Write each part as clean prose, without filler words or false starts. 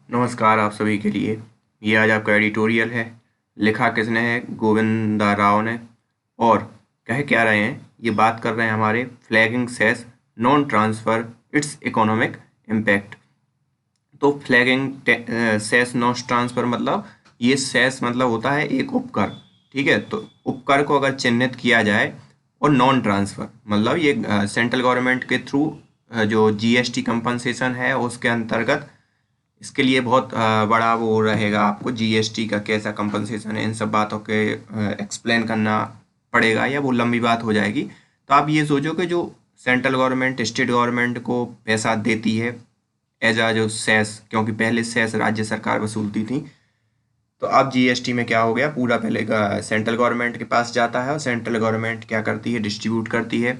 नमस्कार आप सभी के लिए। ये आज आपका एडिटोरियल है। लिखा किसने है? गोविंदा राव ने। और कह क्या रहे हैं? ये बात कर रहे हैं हमारे flagging cess non transfer its economic impact. तो फ्लैगिंग सेस नॉन ट्रांसफ़र मतलब ये सेस मतलब होता है एक उपकर। ठीक है, तो उपकर को अगर चिन्हित किया जाए और नॉन ट्रांसफ़र मतलब ये सेंट्रल गवर्नमेंट के थ्रू जो जीएसटी कंपनसेशन है उसके अंतर्गत इसके लिए बहुत बड़ा वो रहेगा। आपको जीएसटी का कैसा कंपनसेशन है इन सब बातों के एक्सप्लेन करना पड़ेगा या वो लंबी बात हो जाएगी। तो आप ये सोचो कि जो सेंट्रल गवर्नमेंट स्टेट गवर्नमेंट को पैसा देती है एज आ जो सेस, क्योंकि पहले सेस राज्य सरकार वसूलती थी, तो अब जीएसटी में क्या हो गया, पूरा पहले का सेंट्रल गवर्नमेंट के पास जाता है और सेंट्रल गवर्नमेंट क्या करती है, डिस्ट्रीब्यूट करती है।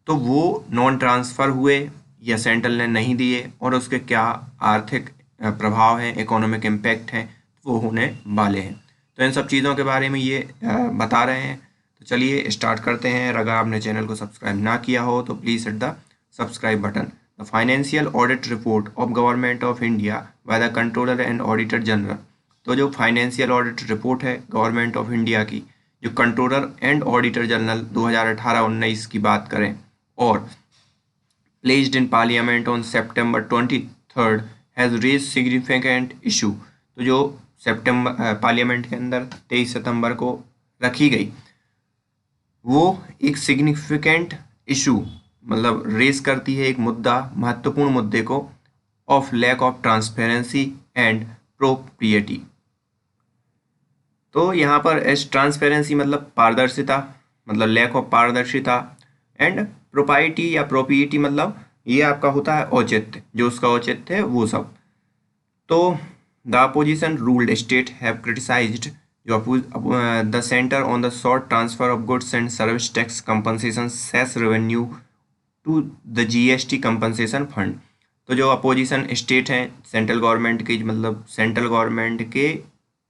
तो वो नॉन ट्रांसफ़र हुए या सेंट्रल ने नहीं दिए और उसके क्या आर्थिक प्रभाव हैं, इकोनॉमिक इम्पैक्ट हैं, वो होने वाले हैं। तो इन सब चीज़ों के बारे में ये बता रहे हैं। तो चलिए स्टार्ट करते हैं। अगर आपने चैनल को सब्सक्राइब ना किया हो तो please hit the subscribe button. The financial audit report of government of India by the controller and auditor general. तो जो फाइनेंशियल ऑडिट रिपोर्ट है गवर्नमेंट ऑफ इंडिया की, जो कंट्रोलर एंड ऑडिटर जनरल 2018-19 की बात करें और placed in parliament on September 23rd has raise significant issue. तो जो सितंबर पार्लियामेंट के अंदर 23 सितंबर को रखी गई, वो एक सिग्निफिकेंट इशू मतलब रेज करती है एक मुद्दा, महत्वपूर्ण मुद्दे को, of lack of transparency and propriety. तो यहाँ पर एस ट्रांसपेरेंसी मतलब पारदर्शिता, मतलब लैक ऑफ पारदर्शिता, एंड प्रोपाइटी या प्रोपीटी मतलब ये आपका होता है औचित्य, जो उसका औचित्य है वो सब। तो the opposition ruled state have criticised the centre on the short transfer of goods and service tax compensation cess revenue to the GST compensation fund. तो जो अपोजिशन स्टेट हैं सेंट्रल गवर्नमेंट की, मतलब सेंट्रल गवर्नमेंट के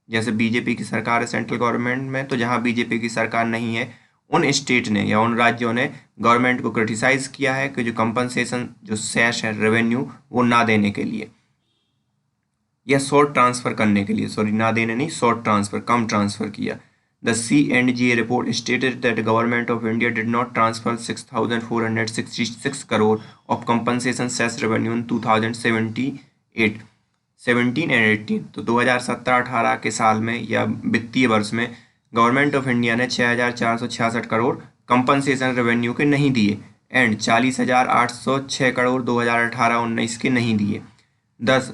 जैसे BJP की सरकार है सेंट्रल गवर्नमेंट में, तो जहाँ बीजेपी की सरकार नहीं है उन स्टेट ने या उन राज्यों ने गवर्नमेंट को क्रिटिसाइज किया है कि जो कंपनसेशन जो सेस है रेवेन्यू वो ना देने के लिए या शॉर्ट ट्रांसफ़र करने के लिए, सॉरी ना देने नहीं, शॉर्ट ट्रांसफ़र कम ट्रांसफ़र किया। The CNGA report stated that the government of India did not transfer 6,466 crore of compensation cess revenue in 2017 17 and 18। तो 2017-18 के साल में या वित्तीय वर्ष में गवर्नमेंट ऑफ इंडिया ने 6,466 करोड़ कंपनसेशन रेवेन्यू के नहीं दिए एंड 40,806 करोड़ 2018-19 के नहीं दिए। 10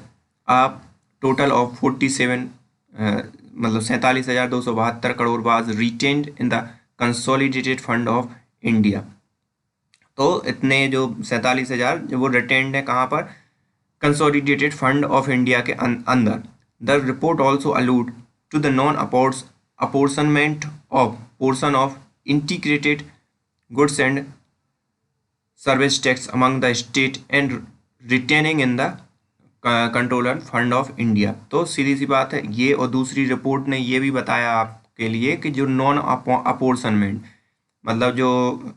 आप टोटल ऑफ 47 मतलब 47,272 crore was retained in the consolidated fund of India. तो इतने जो 47,000 जो वो रिटेन्ड है कहाँ पर, कंसोलिडेटेड फंड ऑफ इंडिया के अंदर। The report also alluded to the non apportionment of portion of integrated goods and service tax among the state and retaining in the controller fund of India. तो सीधी सी बात है ये। और दूसरी report ने ये भी बताया आपके लिए कि जो नॉन अपोर्सनमेंट मतलब जो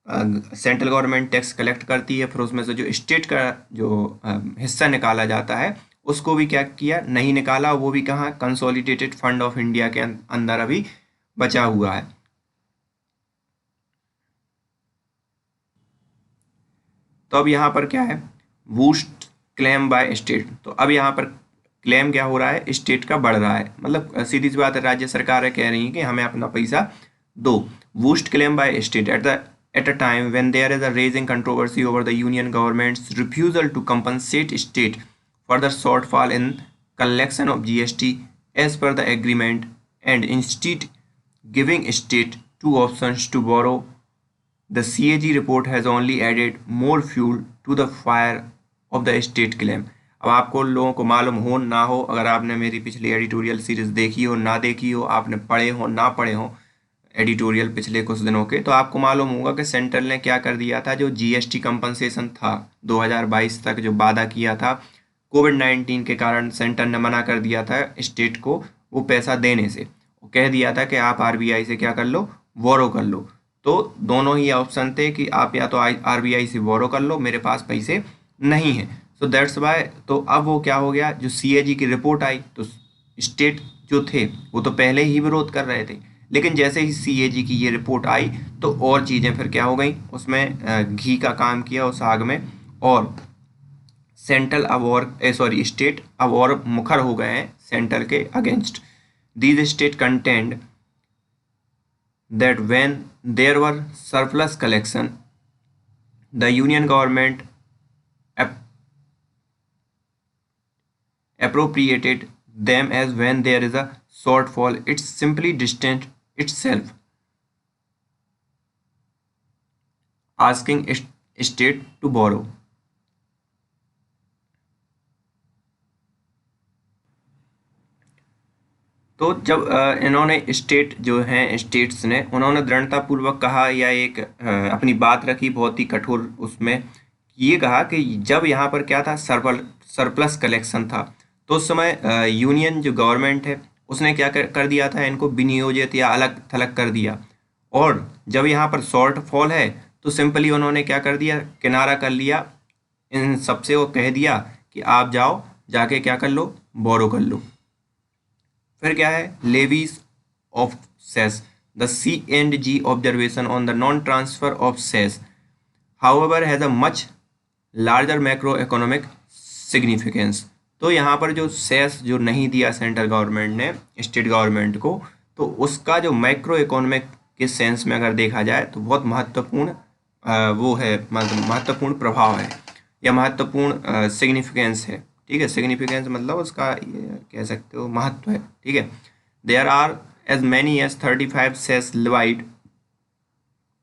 सेंट्रल गवर्नमेंट टैक्स कलेक्ट करती है फिर उसमें से जो स्टेट का जो हिस्सा निकाला जाता है उसको भी क्या किया, नहीं निकाला, वो भी कहाँ, कंसोलिडेटेड फंड ऑफ इंडिया के अंदर अभी बचा हुआ है। तो अब यहाँ पर क्या है, बूस्ट क्लेम बाय स्टेट। तो अब यहाँ पर क्लेम क्या हो रहा है, स्टेट का बढ़ रहा है, मतलब सीधी सी बात है राज्य सरकारें कह रही हैं कि हमें अपना पैसा दो। Boost claim by state at a time when there is a raising controversy over the union government's refusal to compensate state for the shortfall in collection of GST as per the agreement and instead giving state two options to borrow. The CAG report has only added more fuel to the fire of the state claim. अब आपको लोगों को मालूम हो ना हो, अगर आपने मेरी पिछली एडिटोरियल सीरीज देखी हो ना देखी हो, आपने पढ़े हो ना पढ़े हो एडिटोरियल पिछले कुछ दिनों के, तो आपको मालूम होगा कि सेंट्रल ने क्या कर दिया था। जो जीएसटी कंपनसेशन था 2022 तक जो वादा किया था, कोविड-19 के कारण सेंटर ने मना कर दिया था स्टेट को वो पैसा देने से, वो कह दिया था कि आप आरबीआई से क्या कर लो, बोरो कर लो। तो दोनों ही ऑप्शन थे कि आप या तो आरबीआई से बोरो कर लो, मेरे पास पैसे नहीं हैं। सो दैट्स वाई, तो अब वो क्या हो गया, जो CAG की रिपोर्ट आई तो स्टेट जो थे वो तो पहले ही विरोध कर रहे थे, लेकिन जैसे ही CAG की ये रिपोर्ट आई तो और चीज़ें फिर क्या हो गई, उसमें घी का काम किया उस आग में, और सेंट्रल अब और सॉरी स्टेट अब और मुखर हो गए हैं सेंट्रल के against. These state contained that when there were surplus collection, the union government ap- appropriated them, as when there is a shortfall it simply distant itself, asking state to borrow। तो जब इन्होंने state जो हैं states ने उन्होंने दृढ़तापूर्वक कहा या एक अपनी बात रखी बहुत ही कठोर उसमें, ये कहा कि जब यहाँ पर क्या था, सरप्लस कलेक्शन था, तो उस समय यूनियन जो गवर्नमेंट है उसने क्या कर दिया था, इनको विनियोजित या अलग थलग कर दिया, और जब यहाँ पर शॉर्ट फॉल है तो सिंपली उन्होंने क्या कर दिया, किनारा कर लिया, इन सबसे वो कह दिया कि आप जाओ जाके क्या कर लो, बोरो कर लो। फिर क्या है, levies of cess, the C&G observation on the non transfer of cess however has a much larger macro economic significance. तो यहाँ पर जो सेस जो नहीं दिया सेंट्रल गवर्नमेंट ने स्टेट गवर्नमेंट को, तो उसका जो मैक्रो इकोनॉमिक के सेंस में अगर देखा जाए तो बहुत महत्वपूर्ण वो है, मतलब महत्वपूर्ण प्रभाव है या महत्वपूर्ण सिग्निफिकेंस है। ठीक है, सिग्निफिकेंस मतलब उसका कह सकते हो महत्व है। ठीक है, there are as many as 35 cess levied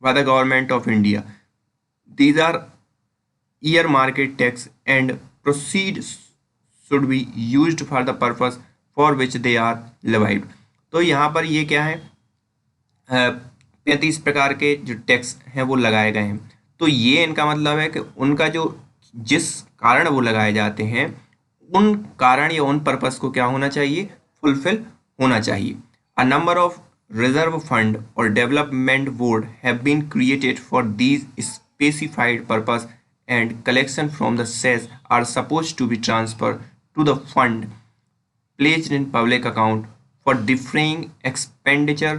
by the government of India. These are earmarked tax and proceeds should be used for the purpose for which they are levied। तो यहाँ पर ये क्या है, 35 प्रकार के जो टैक्स हैं वो लगाए गए हैं। तो ये इनका मतलब है कि उनका जो जिस कारण वो लगाए जाते हैं उन कारण या उन पर्पस को क्या होना चाहिए, फुलफिल होना चाहिए। A number of reserve fund और development board have been created for these specified purpose and collection from the cess are suppose to be transfer to the fund placed in public account for defraying expenditure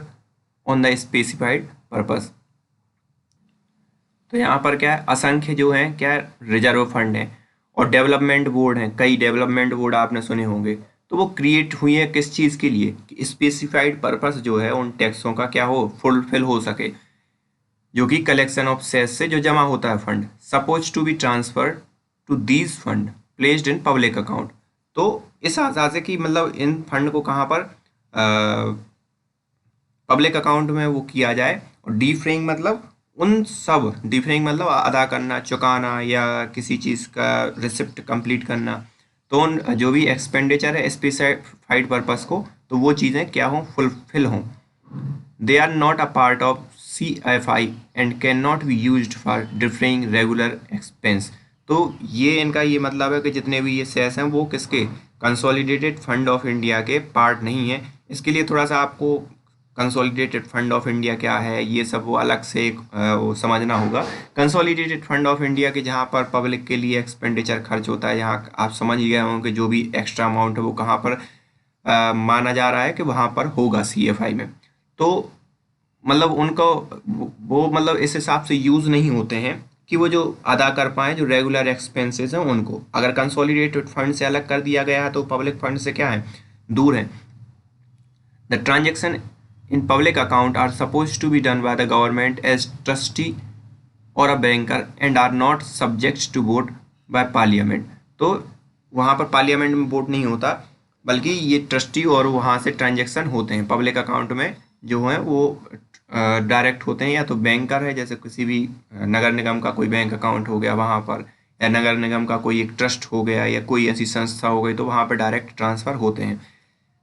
on the specified purpose। तो यहाँ पर क्या है, असंख्य जो है क्या reserve fund है और डेवलपमेंट बोर्ड हैं, कई डेवलपमेंट बोर्ड आपने सुने होंगे, तो वो क्रिएट हुई है किस चीज़ के लिए, कि स्पेसिफाइड पर्पस जो है उन टैक्सों का क्या हो, फुलफिल हो सके, जो कि कलेक्शन ऑफ सेस से जो जमा होता है fund, suppose to be transfer to these fund placed in public account. तो इस आशा से कि मतलब इन फंड को कहाँ पर पब्लिक अकाउंट में वो किया जाए, और डीफ्रेइंग मतलब उन सब, डीफ्रेइंग मतलब अदा करना, चुकाना या किसी चीज़ का रिसिप्ट कंप्लीट करना, तो उन जो भी एक्सपेंडिचर है स्पेसिफाइड पर्पस को, तो वो चीज़ें क्या हों, फुलफिल हों। They are not a part of CFI and can not be used for differing regular expense. तो ये इनका ये मतलब है कि जितने भी ये सेस हैं वो किसके, कंसोलिडेटेड फंड ऑफ इंडिया के पार्ट नहीं है। इसके लिए थोड़ा सा आपको कंसोलिडेटेड फंड ऑफ इंडिया क्या है ये सब वो अलग से वो समझना होगा। कंसोलिडेटेड फंड ऑफ इंडिया के जहाँ पर पब्लिक के लिए एक्सपेंडिचर खर्च होता है, यहाँ आप समझ ही गए होंगे जो भी एक्स्ट्रा अमाउंट है वो कहाँ पर माना जा रहा है कि वहाँ पर होगा CFI में। तो मतलब उनको वो मतलब इस हिसाब से यूज़ नहीं होते हैं कि वो जो अदा कर पाएँ जो रेगुलर एक्सपेंसेस हैं उनको। अगर कंसोलिडेटेड फंड से अलग कर दिया गया है तो पब्लिक फंड से क्या है, दूर है। The transaction in public account are suppose to be done by the government as trustee और a banker and are not subject to vote by parliament. तो वहाँ पर पार्लियामेंट में वोट नहीं होता, बल्कि ये ट्रस्टी और वहाँ से ट्रांजेक्शन होते हैं पब्लिक अकाउंट में जो हैं वो डायरेक्ट होते हैं, या तो बैंकर है जैसे किसी भी नगर निगम का कोई बैंक अकाउंट हो गया वहाँ पर, या नगर निगम का कोई एक ट्रस्ट हो गया या कोई ऐसी संस्था हो गई, तो वहाँ पर डायरेक्ट ट्रांसफ़र होते हैं।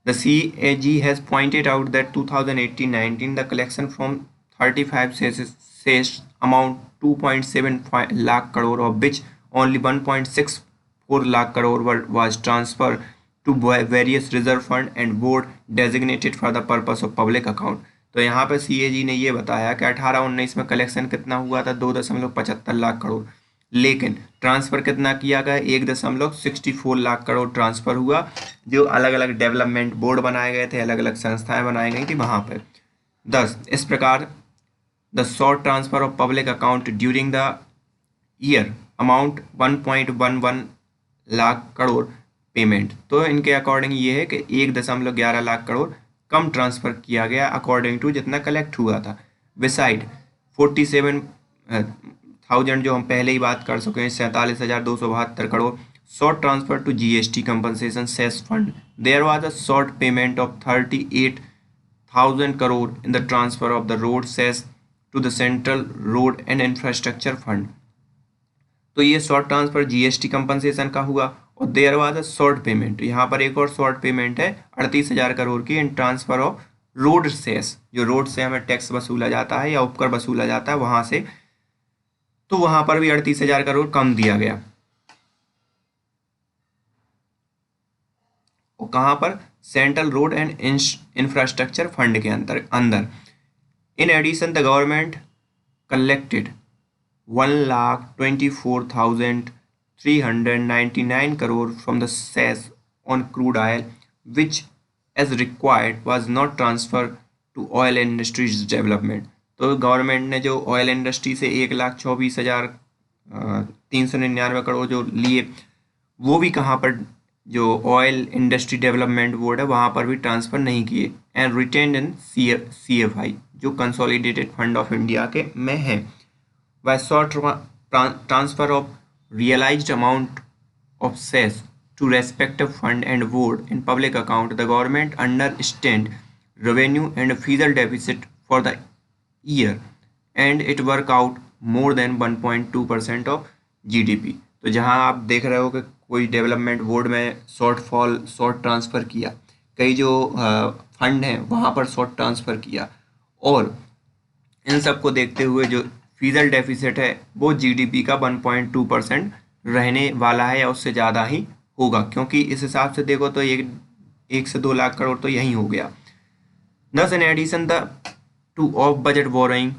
The CAG has pointed out that 2018-19 the collection from 35 sales amount 2.75 lakh crore, of which only 1.64 lakh crore was transferred to various reserve fund and board designated for the purpose of public account। तो यहाँ पर CAG ने ये बताया कि 18-19 में collection कितना हुआ था, 2.75 लाख करोड़, लेकिन ट्रांसफ़र कितना किया गया, 1.64 लाख करोड़ ट्रांसफ़र हुआ, जो अलग अलग डेवलपमेंट बोर्ड बनाए गए थे, अलग अलग संस्थाएं बनाई गई थी वहाँ पर। 10 इस प्रकार the short transfer of public account during the year amount 1.11 lakh crore payment. तो इनके अकॉर्डिंग ये है कि 1.11 लाख करोड़ कम ट्रांसफ़र किया गया अकॉर्डिंग टू जितना कलेक्ट हुआ था। बिसाइड 47,000 जो हम पहले ही बात कर चुके हैं, 47,272 crore short transfer to GST compensation cess fund. There was a short payment of 38,000 crore in the transfer of the road cess to the central road and infrastructure fund. तो ये शॉर्ट ट्रांसफर जीएसटी कंपनसेशन का हुआ। और there was a short payment, यहाँ पर एक और short payment है 38,000 करोड़ की इन ट्रांसफर ऑफ रोड सेस, जो रोड से हमें टैक्स वसूला जाता है या उपकर वसूला जाता है वहाँ से, तो वहाँ पर भी 38,000 करोड़ कम दिया गया। और कहाँ पर, central road and infrastructure fund के अंदर। In addition the government collected 1,24,399 crore from the cess on crude oil, which, as required, was not transferred to oil industry's development। तो गवर्नमेंट ने जो ऑयल इंडस्ट्री से 1,24,399 करोड़ जो लिए, वो भी कहाँ पर, जो ऑयल इंडस्ट्री डेवलपमेंट बोर्ड है वहाँ पर भी ट्रांसफ़र नहीं किए। एंड रिटेन्ड इन CFI, जो कंसोलिडेटेड फंड ऑफ इंडिया के में है। By short transfer of realized amount of cess to respective fund and board in public account, the government understand revenue and fiscal deficit for the year, and it work out more than 1.2% of GDP। तो जहां आप देख रहे हो कि कोई development board में short transfer किया, कई जो फंड हैं वहाँ पर शॉर्ट ट्रांसफ़र किया, और इन सब को देखते हुए जो फिजिकल डेफिसिट है वो जीडीपी का 1.2% रहने वाला है या उससे ज़्यादा ही होगा, क्योंकि इस हिसाब से देखो तो 1 से 2 लाख करोड़ तो यही हो गया। Thus, in addition to off-budget borrowing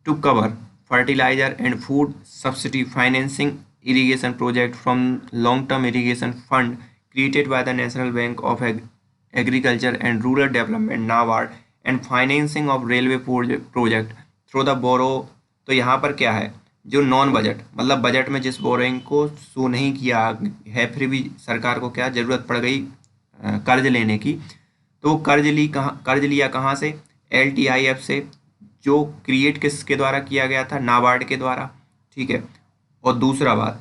to cover fertilizer and food subsidy financing irrigation project from long-term irrigation fund created by the National Bank of Agriculture and Rural Development (NABARD) and financing of railway project through the borrow. तो यहाँ पर क्या है, जो non budget मतलब budget में जिस borrowing को शो नहीं किया है, फिर भी सरकार को क्या ज़रूरत पड़ गई कर्ज लेने की, तो कर्ज लिया कहाँ से, LTIF से, जो क्रिएट किसके द्वारा किया गया था, नाबार्ड के द्वारा। ठीक है। और दूसरा बात,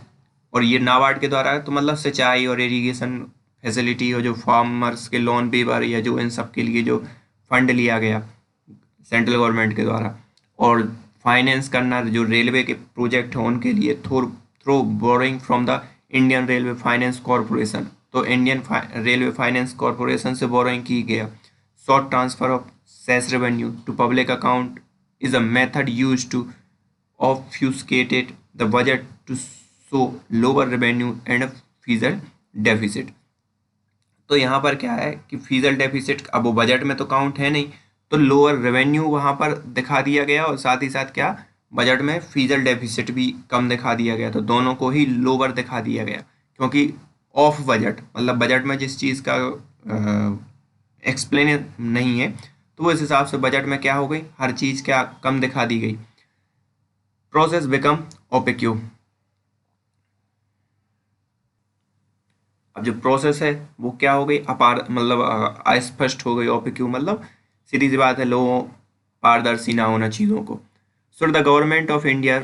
और ये नाबार्ड के द्वारा तो मतलब सिंचाई और इरीगेशन फैसिलिटी और जो फार्मर्स के लोन वेवर या जो इन सब के लिए जो फंड लिया गया सेंट्रल गवर्नमेंट के द्वारा, और फाइनेंस करना जो रेलवे के प्रोजेक्ट हैं उनके लिए through borrowing from the Indian Railway Finance Corporation. तो इंडियन रेलवे फाइनेंस कॉरपोरेशन से बोरोइंग की गया। Short transfer of cess revenue to public account is a method use to obfuscated the budget to show lower revenue and physical deficit. तो यहाँ पर क्या है कि फिजिकल डेफिसिट अब वो बजट में तो काउंट है नहीं, तो लोअर रेवेन्यू वहाँ पर दिखा दिया गया, और साथ ही साथ क्या, बजट में फिजिकल डेफिसिट भी कम दिखा दिया गया। तो दोनों को ही लोअर दिखा दिया गया, क्योंकि ऑफ बजट मतलब बजट में जिस चीज़ का एक्सप्लेन नहीं है, तो इस हिसाब से बजट में क्या हो गई, हर चीज़ क्या कम दिखा दी गई। Process become opaque. अब जो प्रोसेस है वो क्या हो गई, अपार मतलब अस्पष्ट हो गई। ओपेक्यू मतलब सीधी सी बात है, लोगों पारदर्शी ना होना चीज़ों को। Should the government of India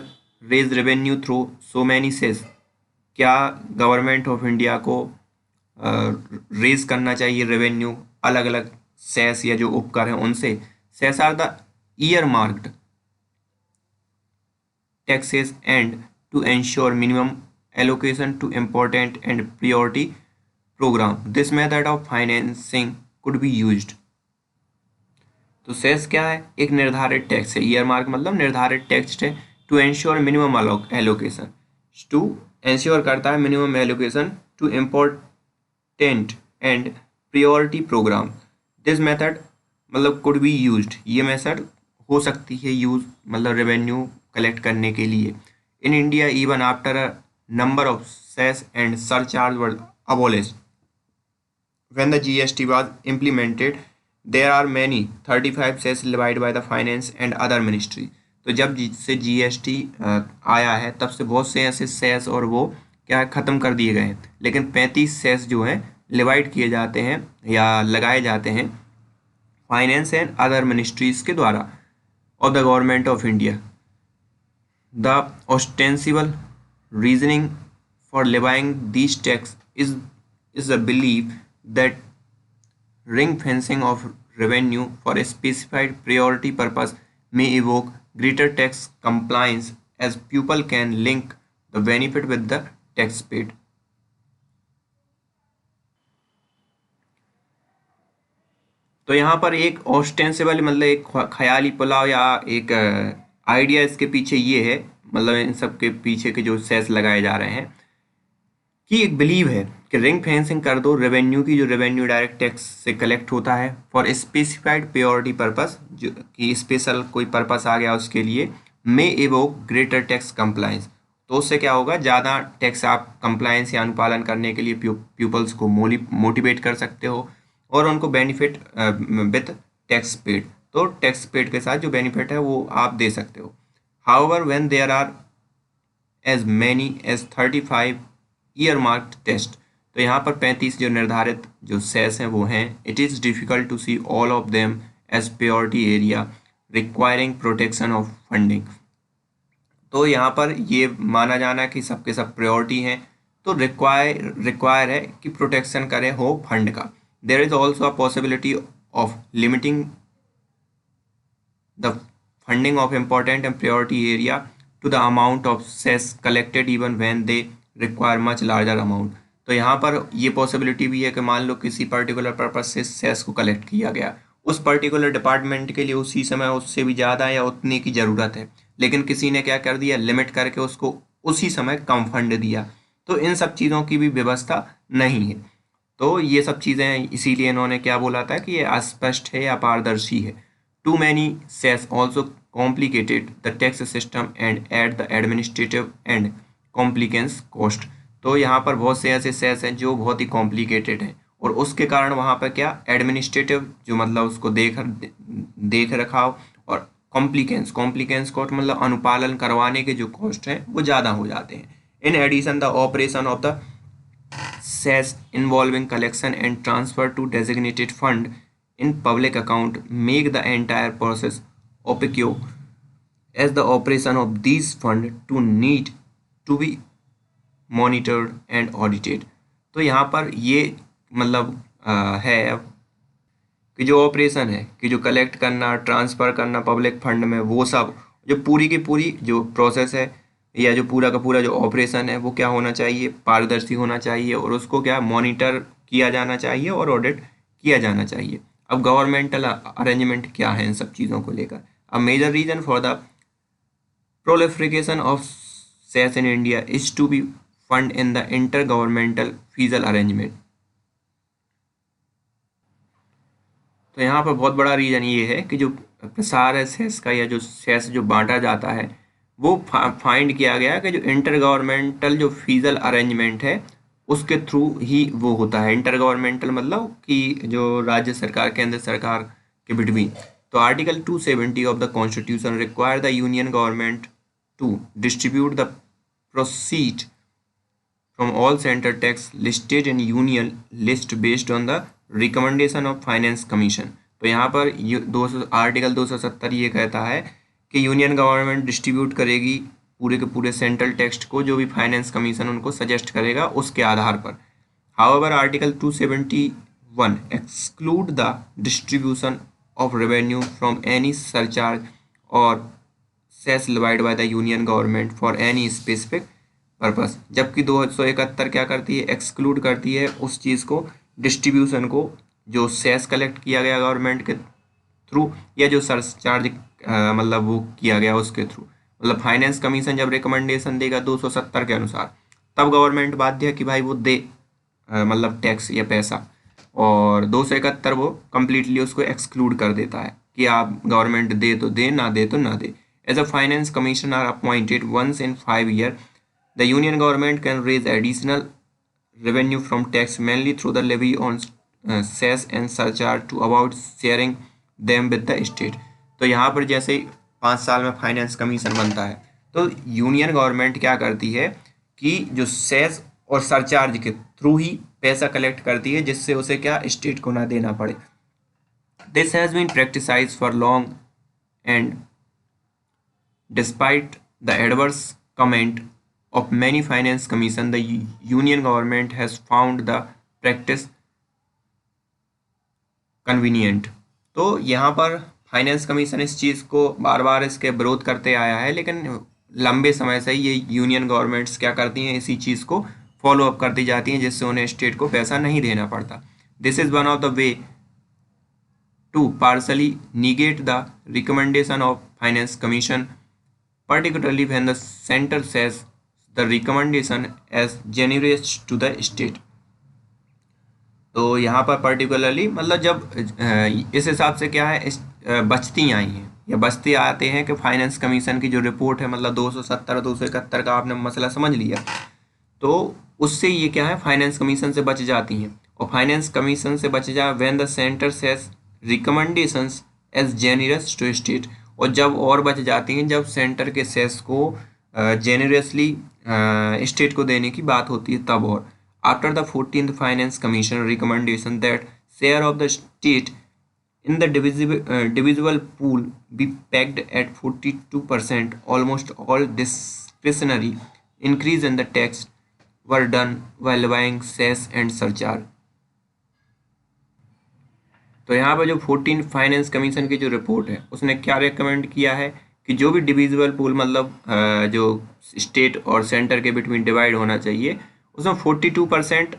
raise revenue through so many cess. क्या गवर्नमेंट ऑफ इंडिया को रेज करना चाहिए रेवेन्यू अलग अलग सेस या जो उपकर हैं उनसे। Cess are the earmarked taxes and to ensure minimum allocation to important and priority program. This method of financing could be used. तो सेस क्या है, एक निर्धारित टैक्स है, ईयर मार्क मतलब निर्धारित टैक्स है, to ensure minimum allocation, to ensure करता है minimum allocation to important and priority program. This method मतलब कुड बी यूज्ड, ये मेथड हो सकती है यूज मतलब रेवेन्यू कलेक्ट करने के लिए in India even after a number of cess and surcharge were abolished. When the GST was implemented, there are many 35 cess levied by the finance and other ministry. तो जब से GST आया है तब से बहुत से ऐसे सेस और वो क्या ख़त्म कर दिए गए हैं, लेकिन 35 सेस जो हैं लिवाइड किए जाते हैं या लगाए जाते हैं फाइनेंस एंड अदर मिनिस्ट्रीज के द्वारा of the government of India. The ostensible reasoning for levying these taxes is the belief that ring fencing of revenue for a specified priority purpose may evoke greater tax compliance as people can link the benefit with the tax paid. तो यहाँ पर एक ostensible मतलब एक ख्याली पुलाव या एक idea इसके पीछे ये है, मतलब इन सब के पीछे के जो सेस लगाए जा रहे हैं कि एक बिलीव है कि रिंग फेंसिंग कर दो रेवेन्यू की, जो रेवेन्यू डायरेक्ट टैक्स से कलेक्ट होता है फॉर स्पेसिफाइड प्योरिटी पर्पस, जो कि स्पेशल कोई पर्पस आ गया उसके लिए, मे एवोक ग्रेटर टैक्स कंप्लायंस. तो उससे क्या होगा, ज़्यादा टैक्स आप कंप्लायंस या अनुपालन करने के लिए पीपल्स को मोटिवेट कर सकते हो और उनको बेनिफिट विथ टैक्स पेड, तो टैक्स पेड के साथ जो बेनिफिट है वो आप दे सकते हो. However when there are as many as 35 earmarked test, तो यहाँ पर 35 जो निर्धारित जो सेस हैं वो हैं. It is difficult to see all of them as priority area requiring protection of funding. तो यहाँ पर ये माना जाना कि सबके सब प्रायोरिटी हैं, तो रिक्वायर है कि प्रोटेक्शन करें हो फंड का. There is also a possibility of limiting the funding of important and priority area to the amount of cess collected even when they require much larger amount. तो यहाँ पर ये पॉसिबिलिटी भी है कि मान लो किसी पर्टिकुलर पर्पज से सेस को कलेक्ट किया गया, उस पर्टिकुलर डिपार्टमेंट के लिए उसी समय उससे भी ज़्यादा या उतनी की ज़रूरत है, लेकिन किसी ने क्या कर दिया, लिमिट करके उसको उसी समय कम फंड दिया. तो इन सब चीज़ों की भी व्यवस्था नहीं है. तो ये सब चीज़ें इसीलिए इन्होंने क्या बोला था कि ये अस्पष्ट है या पारदर्शी है. Too many cess also complicated the tax system and at the administrative and compliance cost. तो यहाँ पर बहुत से ऐसे सेस हैं जो बहुत ही कॉम्प्लिकेटेड हैं और उसके कारण वहाँ पर क्या एडमिनिस्ट्रेटिव जो मतलब उसको देख रखाव और कॉम्प्लिकेंस कॉस्ट मतलब अनुपालन करवाने के जो कॉस्ट हैं वो ज़्यादा हो जाते हैं. In addition the operation of the cess involving collection and transfer to designated fund in public account make the entire process opaque as the operation of these fund to need to be monitored and audited. तो यहाँ पर ये मतलब है कि जो operation है कि जो कलेक्ट करना ट्रांसफ़र करना पब्लिक फंड में, वो सब जो पूरी की पूरी जो प्रोसेस है या जो पूरा का पूरा जो ऑपरेशन है वो क्या होना चाहिए, पारदर्शी होना चाहिए और उसको क्या मॉनिटर किया जाना चाहिए और ऑडिट किया जाना चाहिए. अब गवर्नमेंटल अरेंजमेंट क्या है इन सब चीज़ों को लेकर. A major reason for the proliferation of cess in India is to be found in the inter governmental fiscal arrangement. तो यहाँ पर बहुत बड़ा रीज़न ये है कि जो प्रसार है सेस का या जो सेस जो बांटा जाता है वो फाइंड किया गया कि जो इंटर गवर्नमेंटल जो फीजल अरेंजमेंट है उसके थ्रू ही वो होता है. इंटर गवर्नमेंटल मतलब कि जो राज्य सरकार केंद्र सरकार के बिटवीन. तो article 270 of the constitution require the union government to distribute the proceed from all centre tax listed in union list based on the recommendation of finance commission. तो यहाँ पर आर्टिकल 270 ये कहता है कि यूनियन गवर्नमेंट डिस्ट्रीब्यूट करेगी पूरे के पूरे सेंट्रल टेक्स्ट को जो भी फाइनेंस कमीशन उनको सजेस्ट करेगा उसके आधार पर. However article 271 exclude the distribution of revenue from any surcharge और cess levied by the union government for any specific purpose. जबकि 271 क्या करती है, एक्सक्लूड करती है उस चीज़ को, डिस्ट्रीब्यूशन को, जो सेस कलेक्ट किया गया गवर्नमेंट के थ्रू या जो सरचार्ज मतलब वो किया गया उसके थ्रू. मतलब फाइनेंस कमीशन जब रिकमेंडेशन देगा 270 के अनुसार तब गवर्नमेंट बाध्य है कि भाई वो दे मतलब टैक्स या पैसा, और 271 वो कम्प्लीटली उसको एक्सक्लूड कर देता है कि आप गवर्नमेंट दे तो दे, ना दे तो ना दे. As a finance commissioner appointed once in 5 years, the union government can raise additional revenue from tax mainly through the levy on cess and surcharge to avoid sharing them with the state। तो यहाँ पर जैसे ही 5 साल में finance commission बनता है तो union government क्या करती है कि जो सेस और सरचार्ज के थ्रू ही पैसा कलेक्ट करती है, जिससे उसे क्या स्टेट को ना देना पड़े। This has been practised for long and despite the adverse comment of many finance commission, the union government has found the practice convenient। तो यहाँ पर फाइनेंस कमीशन इस चीज़ को बार बार इसके विरोध करते आया है, लेकिन लंबे समय से ये यूनियन गवर्नमेंट्स क्या करती हैं, इसी चीज़ को फॉलो अप करती जाती हैं, जिससे उन्हें स्टेट को पैसा नहीं देना पड़ता। This is one of the way to partially negate the recommendation of finance commission, particularly when the center says the recommendation as generous to the state। तो यहाँ पर पर्टिकुलरली मतलब जब इस हिसाब से क्या है बचती आई हैं या बचते आते हैं कि फाइनेंस कमीशन की जो रिपोर्ट है मतलब 270 271 का आपने मसला समझ लिया, तो उससे ये क्या है फाइनेंस कमीशन से बच जाती हैं। और फाइनेंस कमीशन से बच जाए when the centre says recommendations as generous to state, और जब और बच जाती हैं जब सेंटर के सेस को जेनरसली स्टेट को देने की बात होती है तब। और after the 14th finance commission recommendation that share of the state in the divisible pool be pegged at 42%, almost all discretionary increase in the tax were done while levying cess and surcharge। तो यहाँ पर जो 14 finance commission की जो report है उसने क्या recommend किया है कि जो भी डिविजिबल पूल मतलब जो स्टेट और सेंटर के बिटवीन डिवाइड होना चाहिए उसमें 42%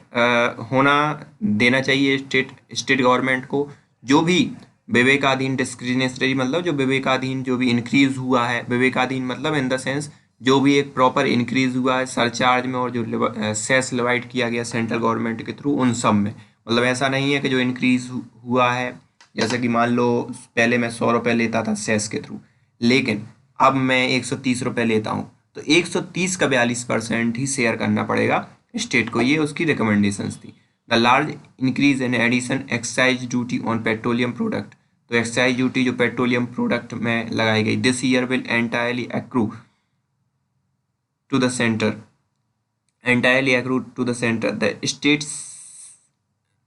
होना देना चाहिए स्टेट गवर्नमेंट को। जो भी विवेकाधीन डिस्क्रिशनरी मतलब जो विवेकाधीन जो भी इंक्रीज हुआ है, विवेकाधीन मतलब इन द सेंस जो भी एक प्रॉपर इंक्रीज हुआ है सरचार्ज में और जो सेस लिवाइड किया गया सेंट्रल गवर्नमेंट के थ्रू उन सब में, मतलब ऐसा नहीं है कि जो इंक्रीज हुआ है जैसे कि मान लो पहले मैं 100 रुपये लेता था सेस के थ्रू, लेकिन अब मैं 130 रुपये लेता हूँ, तो 130 का 42% ही शेयर करना पड़ेगा स्टेट को। ये उसकी रिकमेंडेशंस थी। The large increase in addition excise duty on petroleum product, तो एक्साइज ड्यूटी जो पेट्रोलियम प्रोडक्ट में लगाई गई, this year will entirely accrue to the centre, entirely accrued to the center।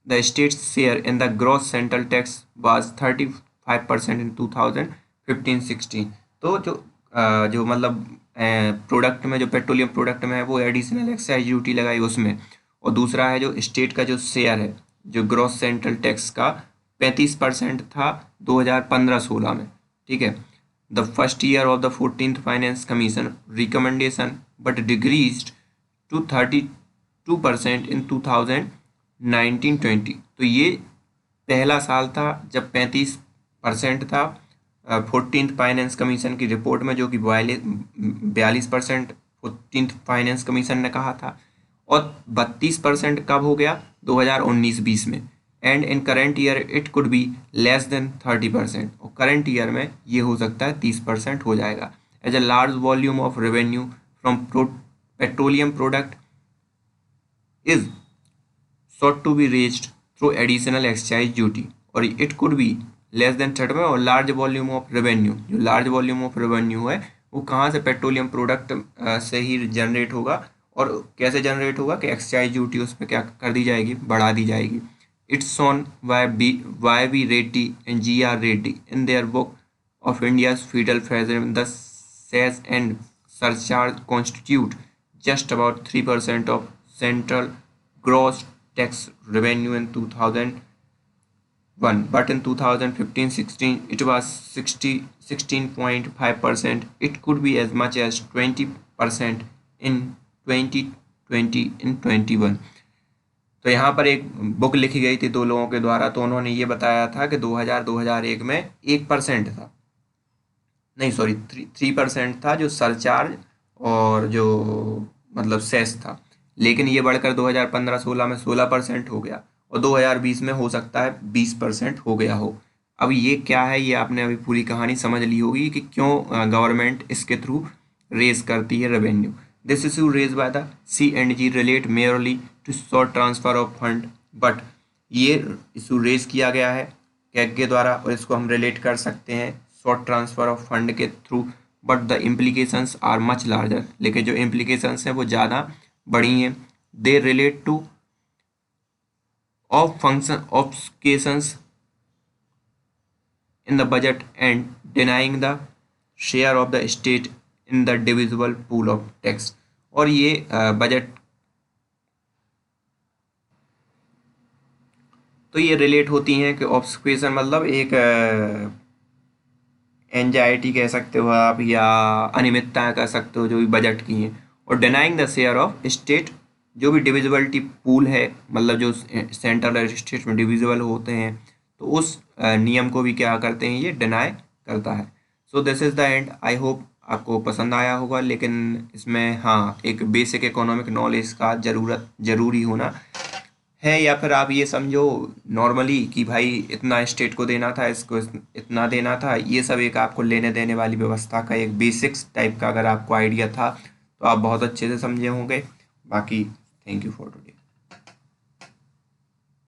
The state's share in the gross central tax was 35% in 2015-16। तो जो मतलब product में जो पेट्रोलियम प्रोडक्ट में है वो एडिशनल एक्साइज ड्यूटी लगाई उसमें, और दूसरा है जो स्टेट का जो शेयर है जो ग्रॉस सेंट्रल टैक्स का 35% था 2015-16 में, ठीक है। The first year of the 14th finance commission recommendation but decreased to 32% in 2019-20। तो ये पहला साल था जब 35% था 14th फाइनेंस कमीशन की रिपोर्ट में, जो कि 42% 14th फाइनेंस कमीशन ने कहा था, और 32% कब हो गया 2019-20 में। And in current year it could be less than 30%, और करंट ईयर में ये हो सकता है 30% हो जाएगा। As a large volume of revenue from petroleum product is sought to be raised through additional excise duty, और it could be less than 30 में। और लार्ज वॉल्यूम ऑफ रेवेन्यू, जो लार्ज वॉल्यूम ऑफ रेवेन्यू है वो कहाँ से, petroleum product से ही generate होगा। और कैसे जनरेट होगा कि एक्साइज ड्यूटी उस पर क्या कर दी जाएगी, बढ़ा दी जाएगी। It's shown Y B Reddy and GR Reddy in their book of India's federal federal the cess and surcharge constitute just about 3% of central gross tax revenue in 2001, but in 2015-16 it was 16.5%। it could be as much as 20% in 2020 in 21। तो यहाँ पर एक book लिखी गई थी 2 लोगों के द्वारा, तो उन्होंने ये बताया था कि 2000-2001 में 1% था, नहीं सॉरी 3% था जो सरचार्ज और जो मतलब सेस था, लेकिन ये बढ़कर 2015-16 में 16% हो गया, और 2020 में हो सकता है 20% हो गया हो। अब ये क्या है, ये आपने अभी पूरी कहानी समझ ली होगी कि क्यों गवर्नमेंट इसके थ्रू रेज करती है revenue. This issue raise by the CNG relate merely to short transfer of fund, but ये इशू रेज किया गया है कैग के द्वारा और इसको हम रिलेट कर सकते हैं शॉर्ट ट्रांसफर ऑफ फंड के through, but the implications are much larger, लेकिन जो इम्प्लीकेशंस हैं वो ज़्यादा बड़ी हैं। They relate to of function obfuscations in the budget and denying the share of the state in the divisible pool of tax। और ये बजट तो ये रिलेट होती हैं कि ऑब्सक्वेशन मतलब एक एंजाइटी कह सकते हो आप या अनियमितताएं कह सकते हो जो भी बजट की हैं, और denying the share of state जो भी डिविजिबिलिटी पूल है, मतलब जो सेंट्रल और स्टेट में डिविजिबल होते हैं, तो उस नियम को भी क्या करते हैं, ये डिनाई करता है। So this is the end. I hope आपको पसंद आया होगा, लेकिन इसमें हाँ एक बेसिक इकोनॉमिक नॉलेज का ज़रूरी होना है, या फिर आप ये समझो नॉर्मली कि भाई इतना स्टेट को देना था, इसको इतना देना था, ये सब एक आपको लेने देने वाली व्यवस्था का एक बेसिक्स टाइप का अगर आपको आइडिया था तो आप बहुत अच्छे से समझे होंगे। बाकी थैंक यू फॉर टुडे।